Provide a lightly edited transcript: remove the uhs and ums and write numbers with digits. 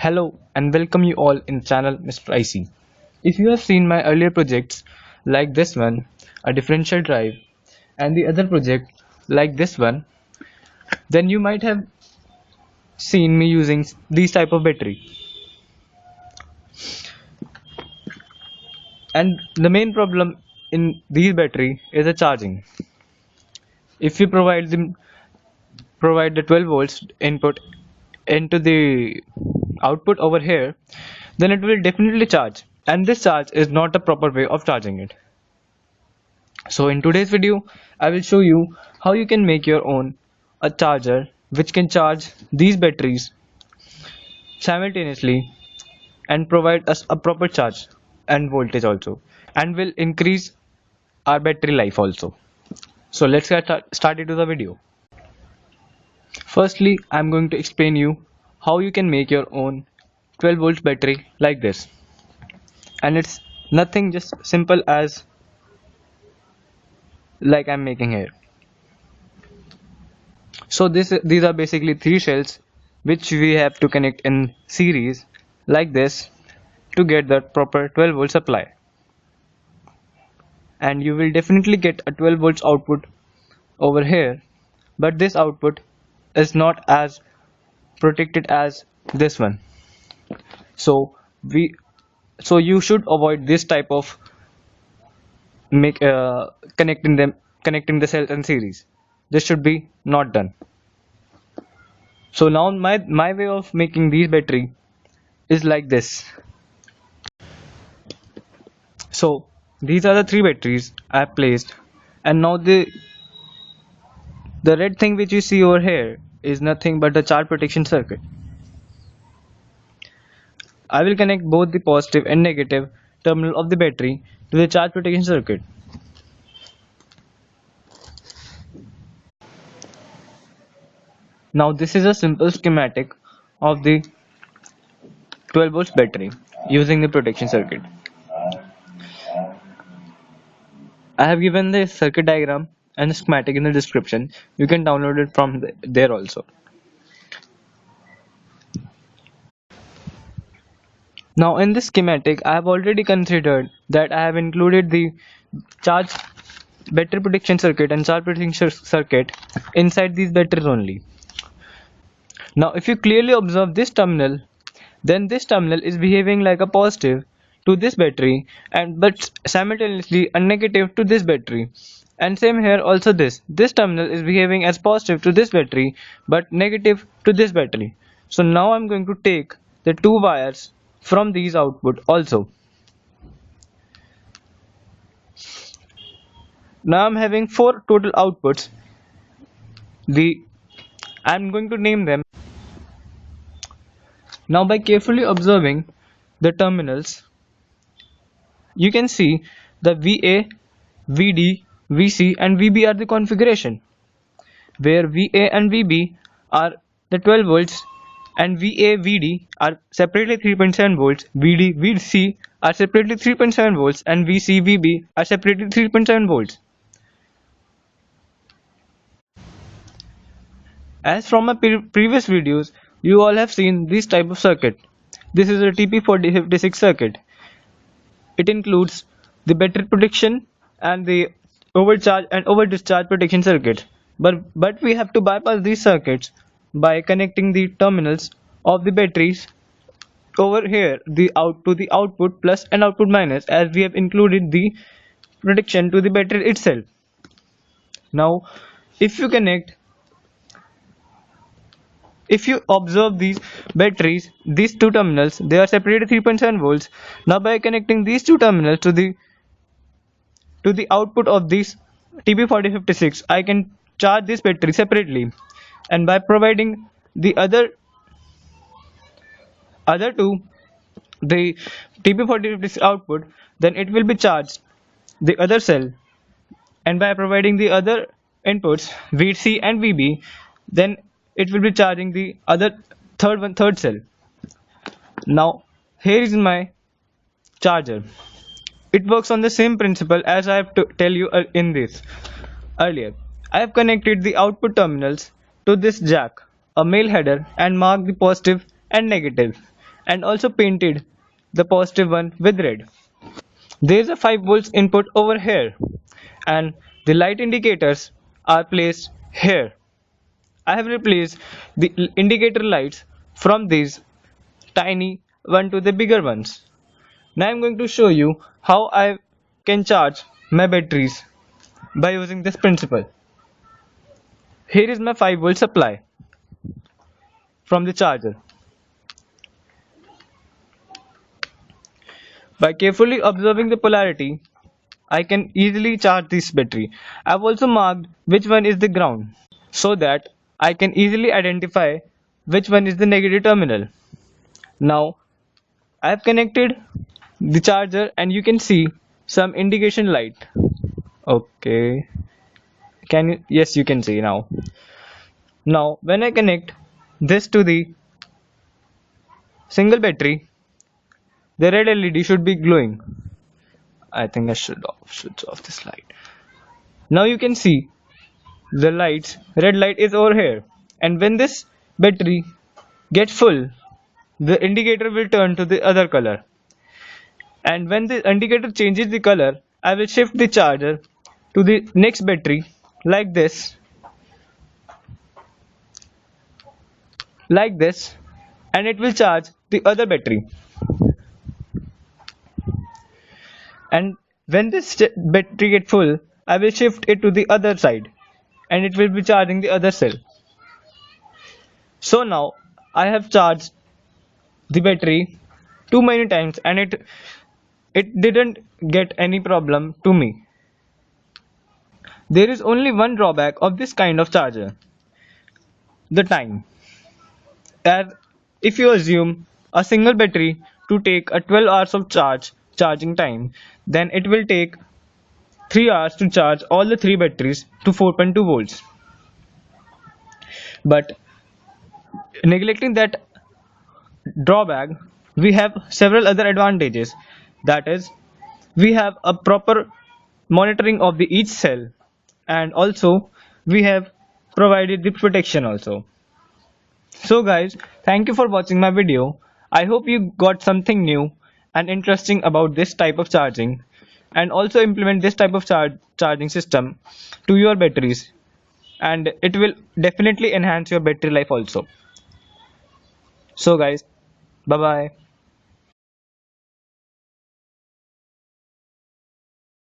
Hello and welcome you all in channel Mr.I.C. If you have seen my earlier projects like this one, a differential drive, and the other project like this one, then you might have seen me using these type of battery. And the main problem in these battery is the charging. If you provide the 12 volts input into the output over here, then it will definitely charge, and this charge is not a proper way of charging it. So in today's video I will show you how you can make your own a charger which can charge these batteries simultaneously and provide us a proper charge and voltage also, and will increase our battery life also. So let's get started to the video. Firstly, I'm going to explain you how you can make your own 12 volts battery like this, and it's nothing just simple as like I'm making here. So these are basically three shells which we have to connect in series like this to get the proper 12 volt supply, and you will definitely get a 12 volts output over here, but this output is not as protected as this one. So you should avoid this type of connecting the cells in series. This should be not done. So now my way of making these battery is like this. So these are the three batteries I have placed, and now the red thing which you see over here is nothing but the charge protection circuit. I will connect both the positive and negative terminal of the battery to the charge protection circuit. Now this is a simple schematic of the 12 volts battery using the protection circuit. I have given the circuit diagram and the schematic in the description. You can download it from there also. Now in this schematic I have already considered that I have included the charge battery protection circuit and charge protection circuit inside these batteries only. Now if you clearly observe this terminal, then this terminal is behaving like a positive to this battery, and but simultaneously a negative to this battery. And same here also, this terminal is behaving as positive to this battery but negative to this battery. So now I'm going to take the two wires from these output also. Now I'm having four total outputs. I'm going to name them. Now by carefully observing the terminals, you can see the VA, VD, VC and VB are the configuration, where VA and VB are the 12 volts and VA, VD are separately 3.7 volts, VD, VC are separately 3.7 volts and VC, VB are separately 3.7 volts. As from my previous videos, you all have seen this type of circuit. This is a TP4056 circuit. It includes the battery protection and the overcharge and over discharge protection circuit. But we have to bypass these circuits by connecting the terminals of the batteries over here, the output plus and output minus, as we have included the protection to the battery itself. Now if you observe these batteries, these two terminals, they are separated 3.7 volts. Now by connecting these two terminals to the output of this TP4056, I can charge this battery separately, and by providing the other two the TP4056 output, then it will be charged the other cell, and by providing the other inputs VC and VB, then it will be charging the other third cell. Now here is my charger. It works on the same principle as I have to tell you in this earlier. I have connected the output terminals to this jack, a male header, and marked the positive and negative, and also painted the positive one with red. There is a 5 volts input over here and the light indicators are placed here. I have replaced the indicator lights from these tiny one to the bigger ones. Now I am going to show you how I can charge my batteries by using this principle. Here is my 5 volt supply from the charger. By carefully observing the polarity, I can easily charge this battery. I have also marked which one is the ground so that I can easily identify which one is the negative terminal. Now I have connected the charger and you can see some indication light. Okay, can you? Yes, you can see now. Now when I connect this to the single battery, the red LED should be glowing. I think I should switch off this light. Now you can see the lights, red light is over here, and when this battery gets full, the indicator will turn to the other color, and when the indicator changes the color, I will shift the charger to the next battery like this, and it will charge the other battery. And when this battery gets full, I will shift it to the other side and it will be charging the other cell. So now I have charged the battery too many times and it didn't get any problem to me. There is only one drawback of this kind of charger, the time. As if you assume a single battery to take a 12 hours of charging time, then it will take 3 hours to charge all the 3 batteries to 4.2 volts. But neglecting that drawback, we have several other advantages. That is, we have a proper monitoring of the each cell, and also we have provided the protection also. So guys, thank you for watching my video. I hope you got something new and interesting about this type of charging, and also implement this type of charging system to your batteries, and it will definitely enhance your battery life also. So guys, bye bye.